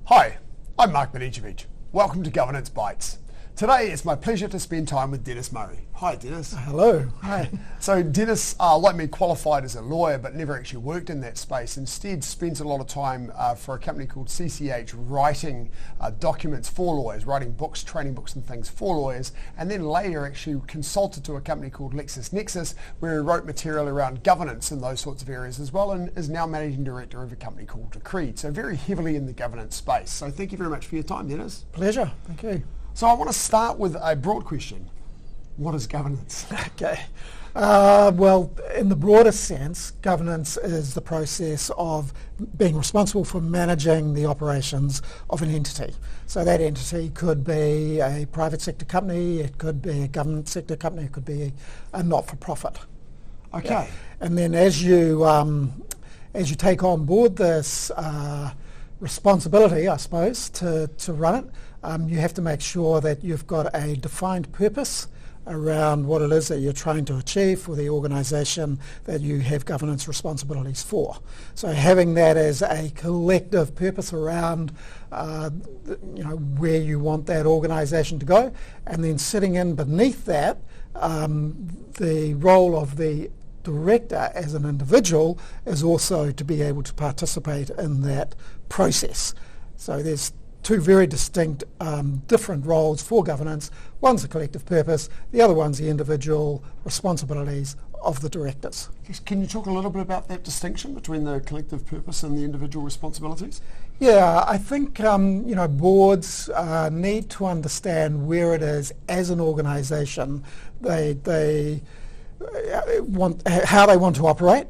Hi, I'm Mark Banicevich. Welcome to Governance Bites. Today it's my pleasure to spend time with Dennis Murray. Hi Dennis. Hello. Hi. So Dennis, like me, qualified as a lawyer but never actually worked in that space. Instead spends a lot of time for a company called CCH writing documents for lawyers, writing books, training books and things for lawyers, and then later actually consulted to a company called Lexus Nexus where he wrote material around governance and those sorts of areas as well, and is now managing director of a company called Dacreed. So very heavily in the governance space. So thank you very much for your time, Dennis. Pleasure. Thank you. So I want to start with a broad question. What is governance? Okay. Well, in the broadest sense, governance is the process of being responsible for managing the operations of an entity. So that entity could be a private sector company, it could be a government sector company, it could be a not-for-profit. Okay. Yeah. And then as you take on board this responsibility, I suppose, to run it, you have to make sure that you've got a defined purpose around what it is that you're trying to achieve for the organisation that you have governance responsibilities for. So having that as a collective purpose around where you want that organisation to go, and then sitting in beneath that, the role of the director as an individual is also to be able to participate in that process. So there's two very distinct different roles for governance. One's the collective purpose, the other one's the individual responsibilities of the directors. Can you talk a little bit about that distinction between the collective purpose and the individual responsibilities? Yeah, I think boards need to understand where it is as an organisation they want, how they want to operate,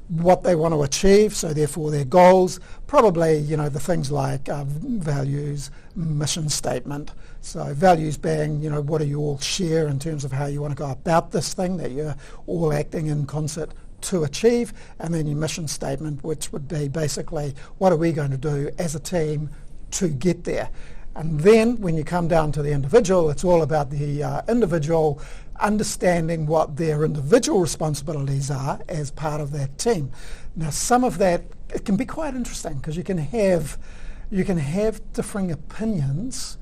what they want to achieve, so therefore their goals, probably the things like values, mission statement. So values being what do you all share in terms of how you want to go about this thing that you're all acting in concert to achieve, and then your mission statement, which would be basically what are we going to do as a team to get there. And then when you come down to the individual, it's all about the individual understanding what their individual responsibilities are as part of that team. Now some of that, it can be quite interesting because you can have differing opinions,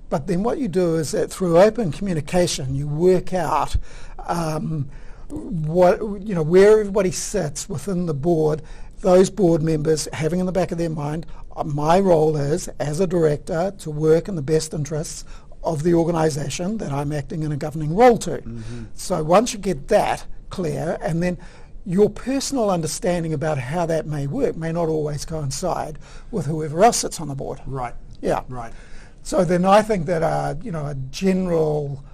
but then what you do is that through open communication you work out where everybody sits within the board, those board members having in the back of their mind, my role is as a director to work in the best interests of the organisation that I'm acting in a governing role to. Mm-hmm. So once you get that clear, and then your personal understanding about how that may work may not always coincide with whoever else sits on the board. Right. Yeah. Right. So then I think that a general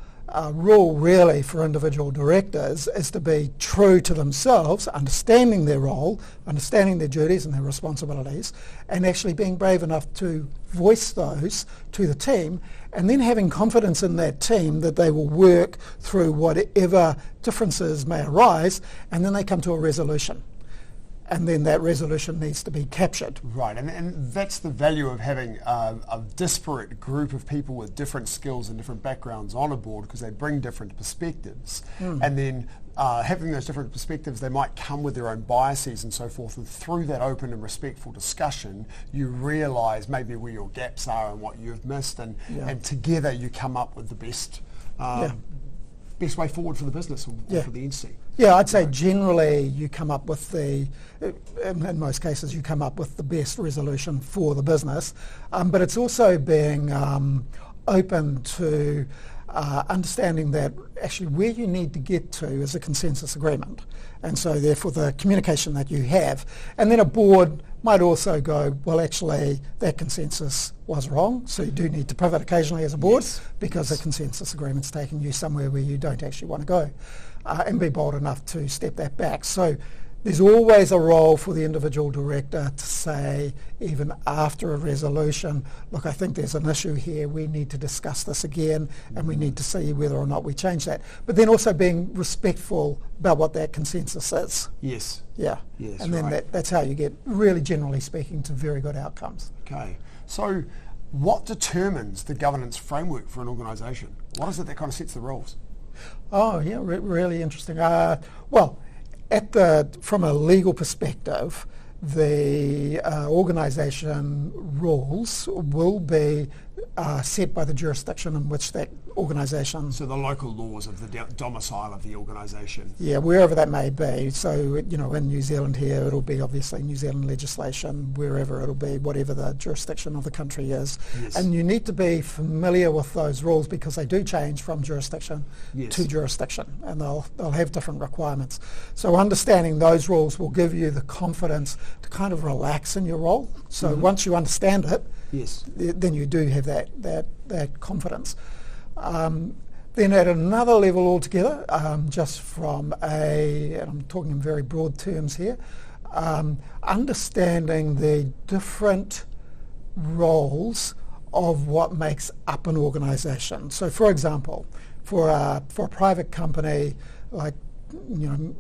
rule really for individual directors is to be true to themselves, understanding their role, understanding their duties and their responsibilities, and actually being brave enough to voice those to the team, and then having confidence in that team that they will work through whatever differences may arise, and then they come to a resolution. And then that resolution needs to be captured. Right, and that's the value of having a disparate group of people with different skills and different backgrounds on a board, because they bring different perspectives. And then having those different perspectives, they might come with their own biases and so forth, and through that open and respectful discussion, you realise maybe where your gaps are and what you've missed, and together you come up with the best best way forward for the business or for the entity. Yeah, I'd say generally you come up with in most cases you come up with the best resolution for the business, but it's also being open to understanding that actually where you need to get to is a consensus agreement, and so therefore the communication that you have, and then a board might also go, well actually that consensus was wrong, so you do need to pivot occasionally as a board, because the consensus agreement's taking you somewhere where you don't actually want to go, and be bold enough to step that back. So there's always a role for the individual director to say, even after a resolution, look, I think there's an issue here, we need to discuss this again, and we need to see whether or not we change that. But then also being respectful about what that consensus is. Yes. Yeah. Yes, and then that's how you get, really generally speaking, to very good outcomes. Okay. So what determines the governance framework for an organisation? What is it that kind of sets the rules? Oh, yeah, really interesting. Well, from a legal perspective, the organisation rules will be set by the jurisdiction in which that organisation... So the local laws of the domicile of the organisation. Yeah, wherever that may be. So, you know, in New Zealand here, it'll be obviously New Zealand legislation, wherever it'll be, whatever the jurisdiction of the country is. Yes. And you need to be familiar with those rules because they do change from jurisdiction to jurisdiction, and they'll have different requirements. So understanding those rules will give you the confidence to kind of relax in your role. So once you understand it, then you do have that confidence. Then at another level altogether, just from and I'm talking in very broad terms here, understanding the different roles of what makes up an organisation. So for example, for a private company, like, you know,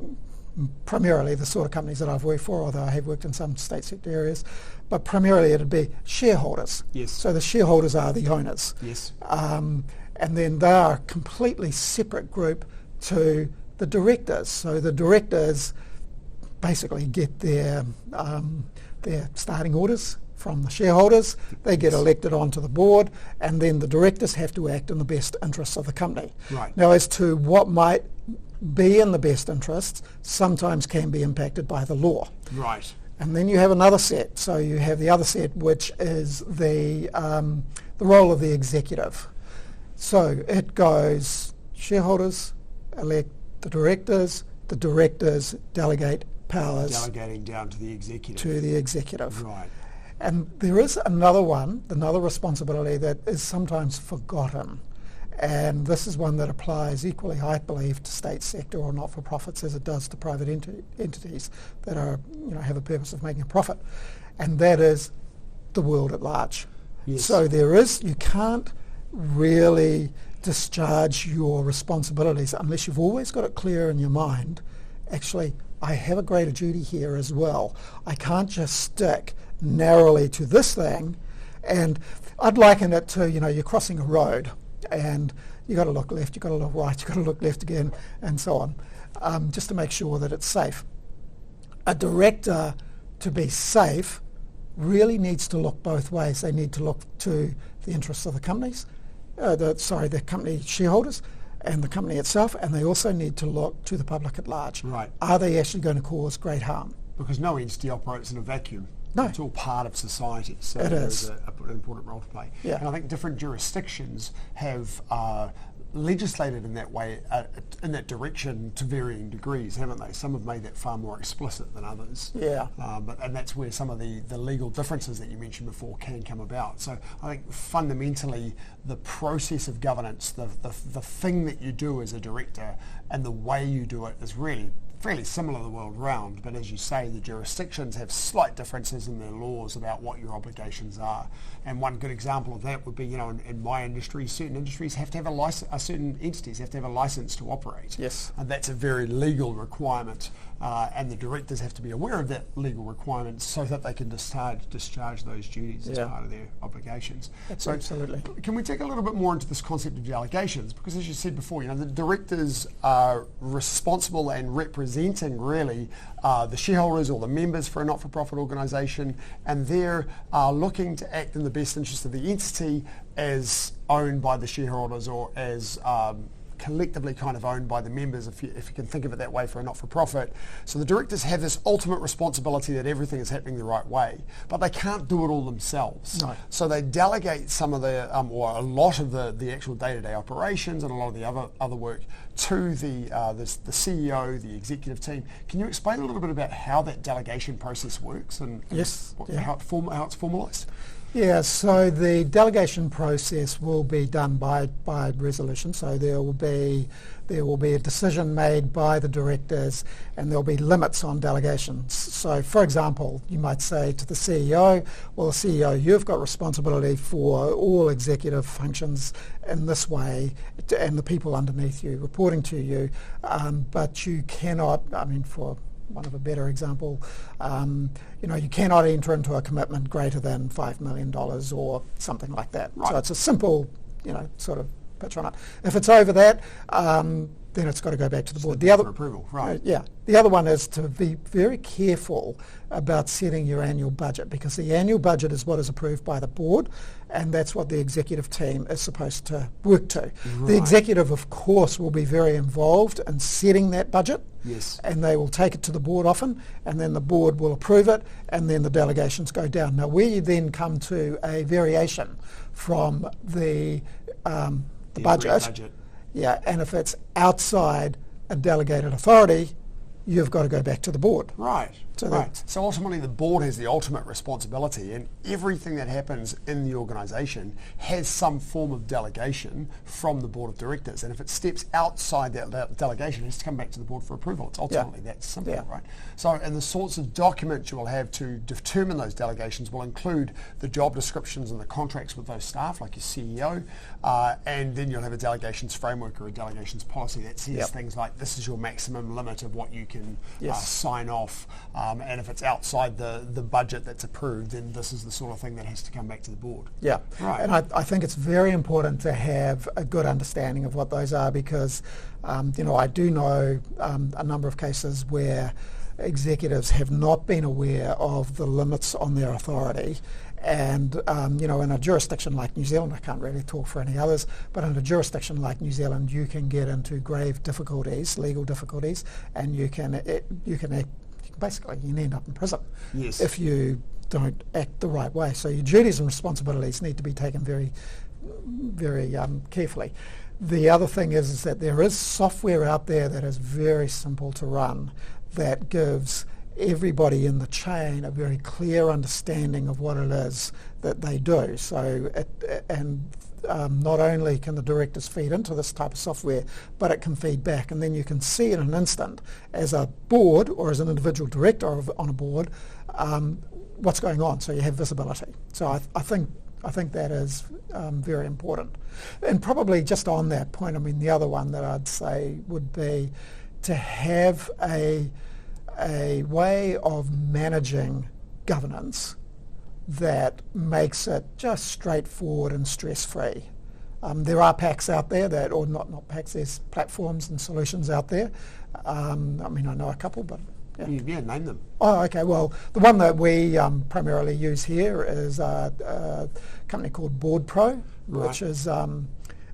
primarily the sort of companies that I've worked for, although I have worked in some state sector areas, but primarily it'd be shareholders. Yes. So the shareholders are the owners. Yes. And then they are a completely separate group to the directors. So the directors basically get their starting orders from the shareholders. They get elected onto the board, and then the directors have to act in the best interests of the company. Right. Now, as to what might be in the best interests, sometimes can be impacted by the law. Right. And then you have another set. So you have the other set, which is the role of the executive. So it goes shareholders elect the directors delegate powers. Delegating down to the executive. To the executive. Right. And there is another responsibility that is sometimes forgotten. And this is one that applies equally, I believe, to state sector or not-for-profits as it does to private entities that are, you know, have a purpose of making a profit. And that is the world at large. Yes. So you can't really discharge your responsibilities unless you've always got it clear in your mind, actually, I have a greater duty here as well. I can't just stick narrowly to this thing. And I'd liken it to, you know, you're crossing a road and you've got to look left, you've got to look right, you've got to look left again, and so on, just to make sure that it's safe. A director, to be safe, really needs to look both ways. They need to look to the interests of the companies, the company shareholders and the company itself, and they also need to look to the public at large. Right. Are they actually going to cause great harm? Because no entity operates in a vacuum. No. It's all part of society, so it there's is an important role to play. Yeah. And I think different jurisdictions have legislated in that way, in that direction to varying degrees, haven't they? Some have made that far more explicit than others. Yeah. And that's where some of the legal differences that you mentioned before can come about. So I think fundamentally the process of governance, the thing that you do as a director and the way you do it is really fairly similar the world round, but as you say, the jurisdictions have slight differences in their laws about what your obligations are. And one good example of that would be, you know, in my industry, certain industries have to have a license, certain entities have to have a license to operate. Yes. And that's a very legal requirement, and the directors have to be aware of that legal requirement so that they can discharge those duties as part of their obligations. So, absolutely. Can we take a little bit more into this concept of delegations? Because as you said before, you know, the directors are responsible and representing really the shareholders or the members for a not-for-profit organisation, and they're looking to act in the best interest of the entity as owned by the shareholders or as collectively kind of owned by the members, if you can think of it that way, for a not-for-profit. So the directors have this ultimate responsibility that everything is happening the right way, but they can't do it all themselves. No. So they delegate some of the, or a lot of the actual day-to-day operations and a lot of the other work to the CEO, the executive team. Can you explain a little bit about how that delegation process works and how it's formalised? Yeah, so the delegation process will be done by resolution. So there will be a decision made by the directors, and there will be limits on delegations. So, for example, you might say to the CEO, well, CEO, you've got responsibility for all executive functions in this way, and the people underneath you reporting to you, but you cannot, for one of a better example, you cannot enter into a commitment greater than $5 million or something like that. Right. So it's a simple, sort of picture on it. If it's over that, then it's got to go back to the board. The other for approval, right? The other one is to be very careful about setting your annual budget, because the annual budget is what is approved by the board, and that's what the executive team is supposed to work to. Right. The executive, of course, will be very involved in setting that budget. Yes. And they will take it to the board often, and then the board will approve it, and then the delegations go down. Now, we then come to a variation from the budget. Yeah, and if it's outside a delegated authority, you've got to go back to the board. Right. So ultimately the board has the ultimate responsibility, and everything that happens in the organisation has some form of delegation from the board of directors. And if it steps outside that delegation, it has to come back to the board for approval. It's ultimately that simple, right? So, and the sorts of documents you will have to determine those delegations will include the job descriptions and the contracts with those staff, like your CEO, and then you'll have a delegations framework or a delegations policy that says things like, this is your maximum limit of what you can sign off. And if it's outside the budget that's approved, then this is the sort of thing that has to come back to the board. Yeah, right. And I think it's very important to have a good understanding of what those are, because I do know a number of cases where executives have not been aware of the limits on their authority. And, in a jurisdiction like New Zealand, I can't really talk for any others, but in a jurisdiction like New Zealand, you can get into grave difficulties, legal difficulties, and you can basically end up in prison if you don't act the right way. So your duties and responsibilities need to be taken very, very carefully. The other thing is that there is software out there that is very simple to run that gives everybody in the chain a very clear understanding of what it is that they do. So not only can the directors feed into this type of software, but it can feed back, and then you can see in an instant as a board or as an individual director on a board what's going on, so you have visibility. So I think that is very important. And probably just on that point, the other one that I'd say would be to have a way of managing governance that makes it just straightforward and stress-free. There are packs out there or not packs, there's platforms and solutions out there. I know a couple, but yeah, name them. Oh, okay. Well, the one that we primarily use here is a company called BoardPro, which is a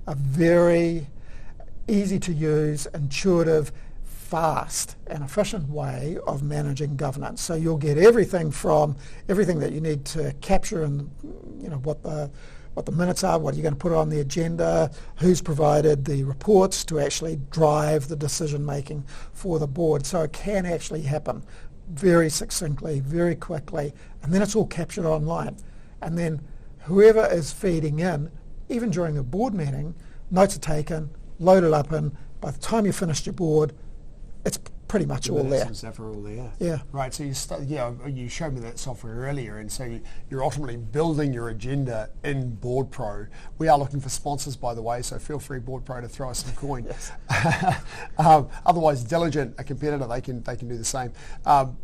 very easy to use, intuitive, fast and efficient way of managing governance. So you'll get everything that you need to capture, and what the minutes are, what you're going to put on the agenda, who's provided the reports to actually drive the decision making for the board. So it can actually happen very succinctly, very quickly, and then it's all captured online. And then whoever is feeding in, even during a board meeting, notes are taken, loaded up, and by the time you finished your board, it's pretty much all there. Yeah. Right. So you showed me that software earlier, and so you're ultimately building your agenda in BoardPro. We are looking for sponsors, by the way, so feel free, BoardPro, to throw us some coin. Otherwise, Diligent, a competitor, they can do the same.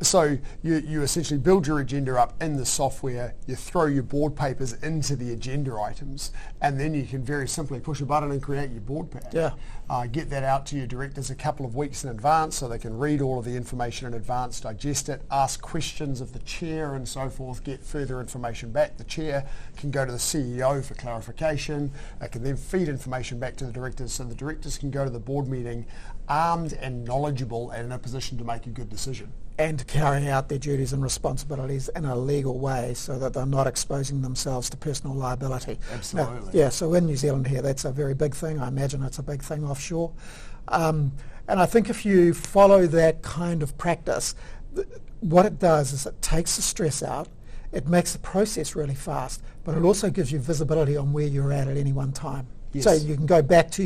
So you essentially build your agenda up in the software. You throw your board papers into the agenda items, and then you can very simply push a button and create your board pack. Yeah. Get that out to your directors a couple of weeks in advance so they can read all of the information in advance, digest it, ask questions of the chair and so forth, get further information back. The chair can go to the CEO for clarification. It can then feed information back to the directors, so the directors can go to the board meeting armed and knowledgeable and in a position to make a good decision. And carrying out their duties and responsibilities in a legal way so that they're not exposing themselves to personal liability. Absolutely. Now, so in New Zealand here, that's a very big thing. I imagine it's a big thing offshore. And I think if you follow that kind of practice, what it does is it takes the stress out, it makes the process really fast, but it also gives you visibility on where you're at any one time. Yes. So you can go back to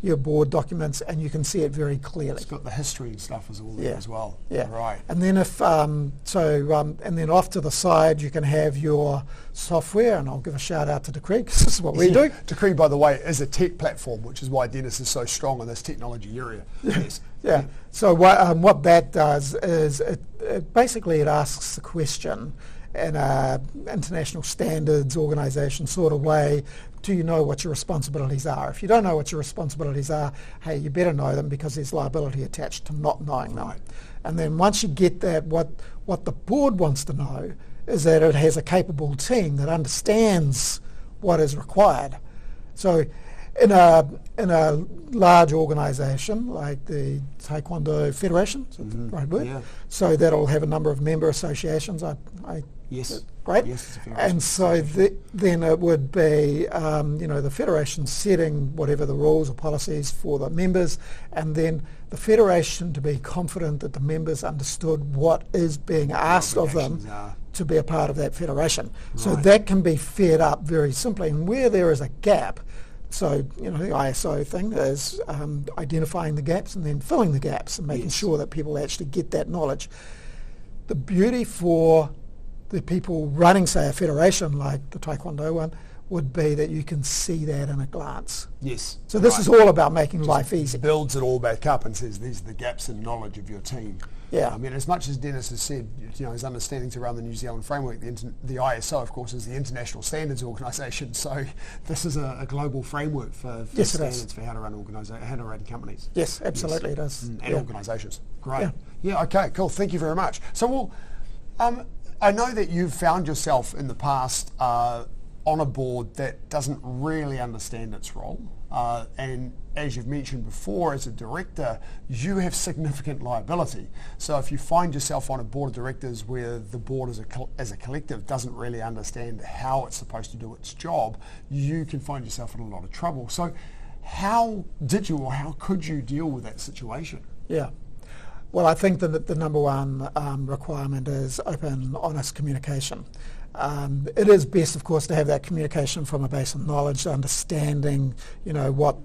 your board documents and you can see it very clearly. It's got the history and stuff as all there as well. Yeah. Right. And then and then off to the side you can have your software, and I'll give a shout out to Dacreed because this is what we do. Dacreed, by the way, is a tech platform, which is why Dennis is so strong in this technology area. Yes. Yeah. So what that does is it basically asks the question, in a international standards organisation sort of way, do you know what your responsibilities are? If you don't know what your responsibilities are, hey, you better know them because there's liability attached to not knowing them. And then once you get that, what the board wants to know is that it has a capable team that understands what is required. So in a large organisation like the Taekwondo Federation, is that the right word? Yeah. So that'll have a number of member associations. Yes. Great. Yes, it's a federation. And so then it would be, the federation setting whatever the rules or policies for the members, and then the federation to be confident that the members understood what is being asked of them to be a part of that federation. So that can be fed up very simply. And where there is a gap, so the ISO thing is identifying the gaps and then filling the gaps and making sure that people actually get that knowledge. The beauty for the people running, say, a federation like the Taekwondo one would be that you can see that in a glance. Yes. So this is all about making life easy. Builds it all back up and says these are the gaps in knowledge of your team. Yeah. I mean, as much as Dennis has said, his understanding to run the New Zealand framework, the ISO, of course, is the International Standards Organisation. So this is a global framework for standards for how to run companies. Yes, absolutely it is. And organisations. Great. Yeah. Okay. Cool. Thank you very much. So, I know that you've found yourself in the past on a board that doesn't really understand its role. And as you've mentioned before, as a director, you have significant liability. So if you find yourself on a board of directors where the board as a collective doesn't really understand how it's supposed to do its job, you can find yourself in a lot of trouble. So how did you or how could you deal with that situation? Yeah. Well, I think that the number one requirement is open, honest communication. It is best, of course, to have that communication from a base of knowledge, understanding, what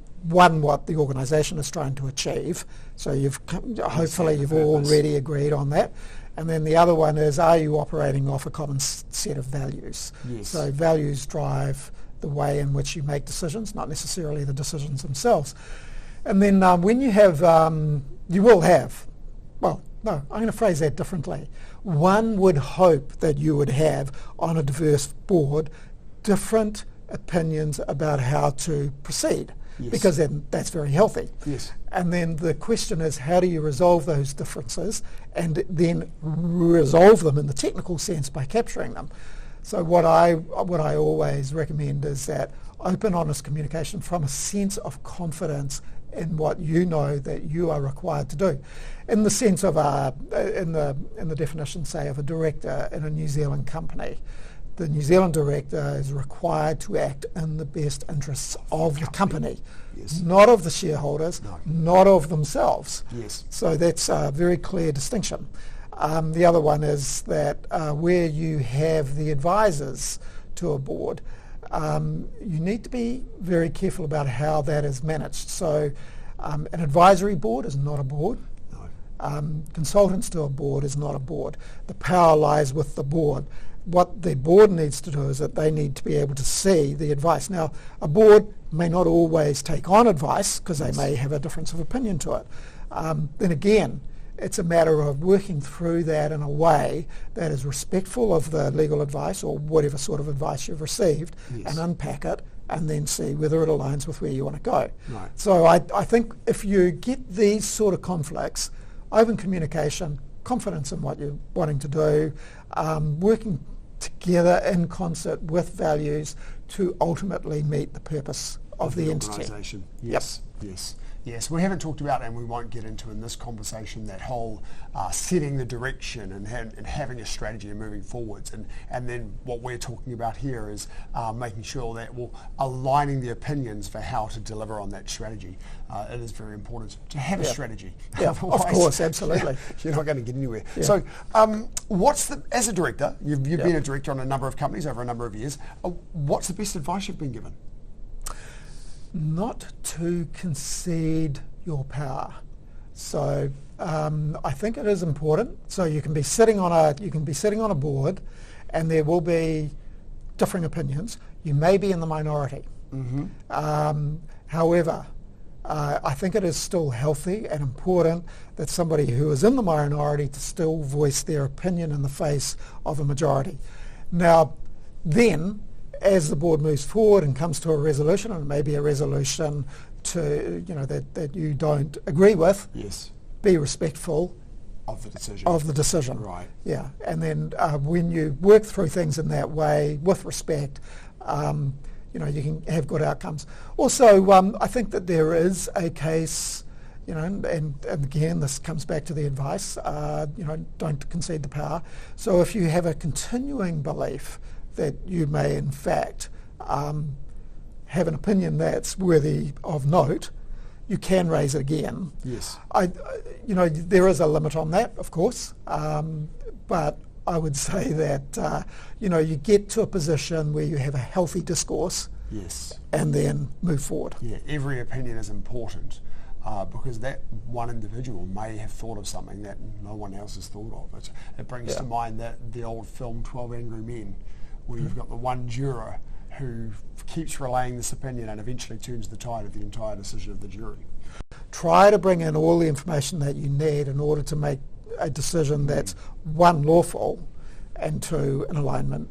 the organisation is trying to achieve. So hopefully you've already agreed on that. And then the other one is, are you operating off a common set of values? Yes. So values drive the way in which you make decisions, not necessarily the decisions themselves. And then when you have, you will have, well, no, I'm going to phrase that differently. One would hope that you would have on a diverse board different opinions about how to proceed, because then that's very healthy. Yes. And then the question is, how do you resolve those differences and then resolve them in the technical sense by capturing them? So what I always recommend is that open, honest communication from a sense of confidence in what you know that you are required to do. In the sense of in the definition, say, of a director in a New Zealand company, the New Zealand director is required to act in the best interests of the company, not of the shareholders, not of themselves. Yes. So that's a very clear distinction. The other one is that where you have the advisors to a board, you need to be very careful about how that is managed. So an advisory board is not a board. Consultants to a board is not a board. The power lies with the board. What the board needs to do is that they need to be able to see the advice. Now, a board may not always take on advice because they may have a difference of opinion to it. Then again, it's a matter of working through that in a way that is respectful of the legal advice or whatever sort of advice you've received, and unpack it and then see whether it aligns with where you want to go. Right. So I think if you get these sort of conflicts, open communication, confidence in what you're wanting to do, working together in concert with values to ultimately meet the purpose of the entity. Organisation. Yes. Yep. Yes, we haven't talked about, and we won't get into in this conversation, that whole setting the direction and having a strategy and moving forwards. And then what we're talking about here is making sure that aligning the opinions for how to deliver on that strategy. It is very important to have a strategy. Yeah, of course, absolutely. You're not going to get anywhere. Yeah. So as a director, you've been a director on a number of companies over a number of years. What's the best advice you've been given? Not to concede your power. So I think it is important. So you can be sitting on a board, and there will be differing opinions. You may be in the minority. However, I think it is still healthy and important that somebody who is in the minority to still voice their opinion in the face of a majority. Now, then, as the board moves forward and comes to a resolution, and it may be a resolution to, that you don't agree with, yes, be respectful of the decision. Of the decision. Right. Yeah, and then when you work through things in that way with respect, you can have good outcomes. Also, I think that there is a case, and again, this comes back to the advice, don't concede the power. So if you have a continuing belief that you may, in fact, have an opinion that's worthy of note, you can raise it again. Yes. There is a limit on that, of course, but I would say that, you get to a position where you have a healthy discourse. Yes. And then move forward. Yeah, every opinion is important because that one individual may have thought of something that no one else has thought of. It brings to mind the old film 12 Angry Men, where you've got the one juror who keeps relaying this opinion and eventually turns the tide of the entire decision of the jury. Try to bring in all the information that you need in order to make a decision that's, one, lawful, and two, in alignment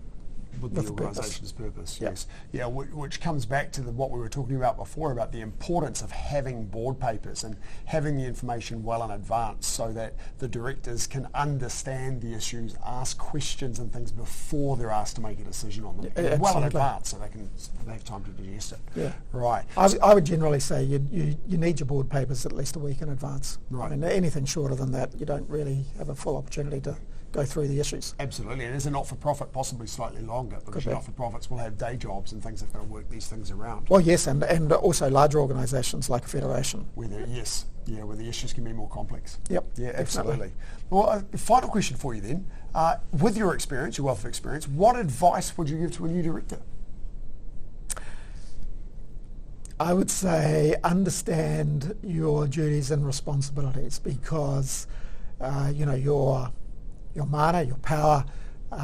with the organisation's purpose. Yes. Yeah, which comes back to what we were talking about before about the importance of having board papers and having the information well in advance so that the directors can understand the issues, ask questions and things before they're asked to make a decision on them. Yeah, well in advance so they have time to digest it. Yeah. Right. I would generally say you need your board papers at least a week in advance. Right. I mean, anything shorter than that, you don't really have a full opportunity to go through the issues. Absolutely, and as a not-for-profit, possibly slightly longer, because not-for-profits will have day jobs and things that have got to work these things around. Well, yes, and also larger organisations like a federation. Where the issues can be more complex. Yep. Yeah, absolutely. Well, final question for you then. With your experience, your wealth of experience, what advice would you give to a new director? I would say understand your duties and responsibilities because, your mana, your power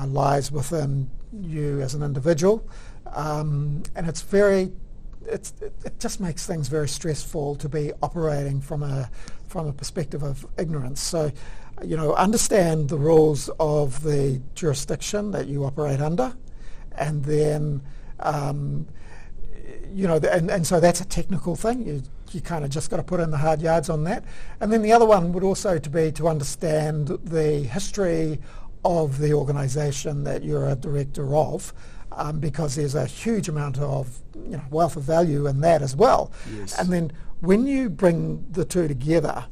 lies within you as an individual, and it just makes things very stressful to be operating from a perspective of ignorance. So, understand the rules of the jurisdiction that you operate under, and then and so that's a technical thing. You kind of just got to put in the hard yards on that. And then the other one would also be to understand the history of the organisation that you're a director of, because there's a huge amount of wealth of value in that as well. Yes. And then when you bring the two together,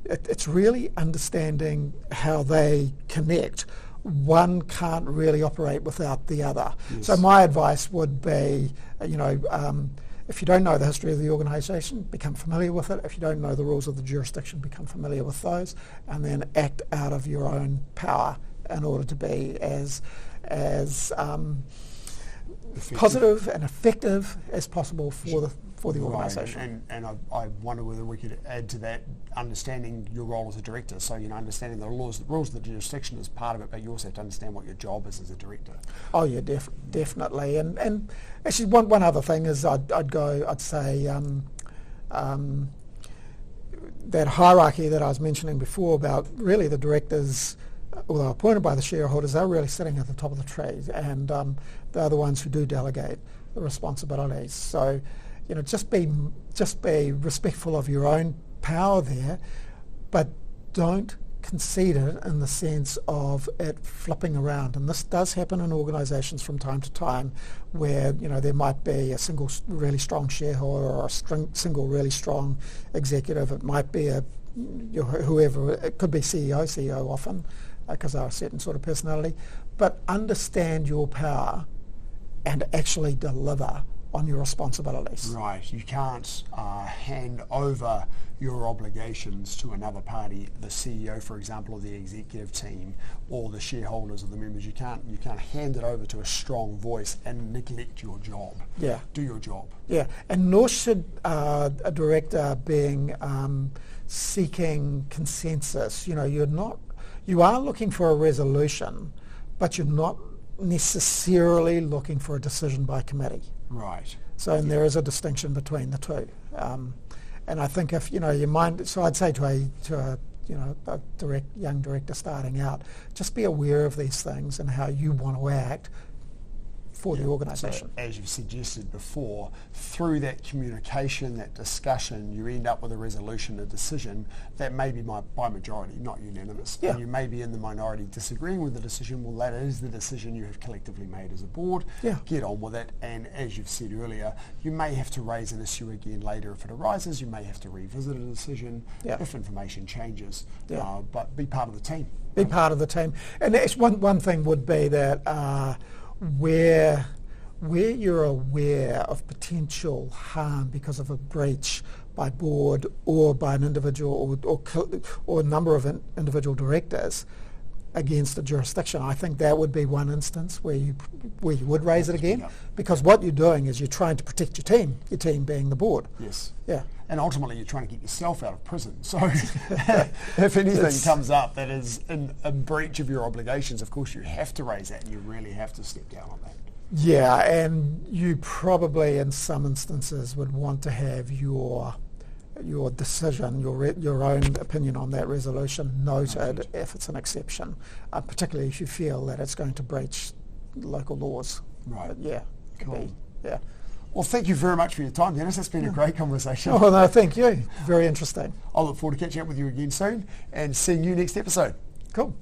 it's really understanding how they connect. One can't really operate without the other. Yes. So my advice would be, if you don't know the history of the organisation, become familiar with it. If you don't know the rules of the jurisdiction, become familiar with those, and then act out of your own power in order to be as positive and effective as possible for the organisation. Right. And I wonder whether we could add to that understanding your role as a director. So, understanding the rules of the jurisdiction is part of it, but you also have to understand what your job is as a director. Oh yeah, definitely. And actually one other thing is I'd say that hierarchy that I was mentioning before about really the directors, although appointed by the shareholders, are really sitting at the top of the tree, and they're the ones who do delegate the responsibilities. So, just be respectful of your own power there, but don't concede it in the sense of it flipping around. And this does happen in organisations from time to time, where there might be a single really strong shareholder or a single really strong executive. It might be whoever. It could be CEO often, because they're a certain sort of personality. But understand your power and actually deliver on your responsibilities. Right. You can't hand over your obligations to another party, the CEO, for example, or the executive team, or the shareholders or the members. You can't hand it over to a strong voice and neglect your job. Yeah. Do your job. Yeah, and nor should a director being seeking consensus. You are looking for a resolution, but you're not necessarily looking for a decision by committee. Right. So and there is a distinction between the two. And I think if, you mind, so I'd say to a young director starting out, just be aware of these things and how you want to act for the organisation. So, as you've suggested before, through that communication, that discussion, you end up with a resolution, a decision that may be by majority, not unanimous. Yeah. And you may be in the minority disagreeing with the decision. Well, that is the decision you have collectively made as a board. Yeah. Get on with it. And as you've said earlier, you may have to raise an issue again later if it arises. You may have to revisit a decision if information changes. Yeah. But be part of the team. Be part of the team. And that's one thing would be that where you're aware of potential harm because of a breach by board or by an individual or a number of individual directors against a jurisdiction, I think that would be one instance where you would raise it again, because what you're doing is you're trying to protect your team being the board. Yes. Yeah. And ultimately you're trying to get yourself out of prison. So if anything comes up that is in breach of your obligations, of course you have to raise that and you really have to step down on that. Yeah, and you probably in some instances would want to have your decision, your own opinion on that resolution noted if it's an exception, particularly if you feel that it's going to breach local laws. Right. But yeah. Cool. Yeah. Well, thank you very much for your time, Dennis. It's been a great conversation. Oh, no, thank you. Very interesting. I'll look forward to catching up with you again soon and seeing you next episode. Cool.